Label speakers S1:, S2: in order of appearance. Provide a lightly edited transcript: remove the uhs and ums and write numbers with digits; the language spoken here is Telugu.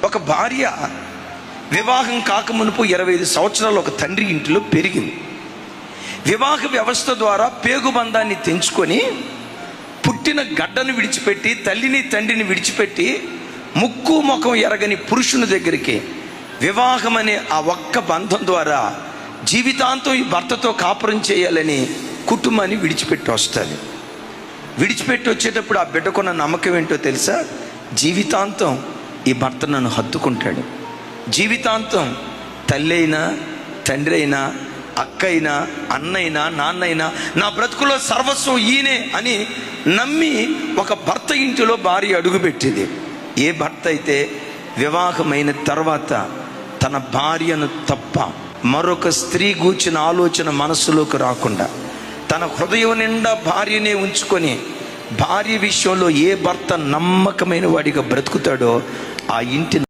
S1: ఒక భార్య వివాహం కాకమునుపు 25 సంవత్సరాలు ఒక తండ్రి ఇంటిలో పెరిగింది. వివాహ వ్యవస్థ ద్వారా పేగుబంధాన్ని తెంచుకొని పుట్టిన గడ్డను విడిచిపెట్టి, తల్లిని తండ్రిని విడిచిపెట్టి, ముక్కు ముఖం ఎరగని పురుషుని దగ్గరికి వివాహం అనే ఆ ఒక్క బంధం ద్వారా జీవితాంతం ఈ భర్తతో కాపురం చేయాలని కుటుంబాన్ని విడిచిపెట్టి వస్తుంది. విడిచిపెట్టి వచ్చేటప్పుడు ఆ బిడ్డకున్న నమ్మకం ఏంటో తెలుసా? జీవితాంతం ఈ భర్త నన్ను హత్తుకుంటాడు, జీవితాంతం తల్లి అయినా తండ్రి అయినా అక్క అయినా అన్నైనా నాన్నైనా నా బ్రతుకులో సర్వస్వం ఈయనే అని నమ్మి ఒక భర్త ఇంటిలో భార్య అడుగుపెట్టింది. ఏ భర్త అయితే వివాహమైన తర్వాత తన భార్యను తప్ప మరొక స్త్రీ గూర్చిన ఆలోచన మనస్సులోకి రాకుండా తన హృదయం నిండా భార్యనే ఉంచుకొని భార్య విషయంలో ఏ భర్త నమ్మకమైన వాడిగా బ్రతుకుతాడో ఆ ఇంటి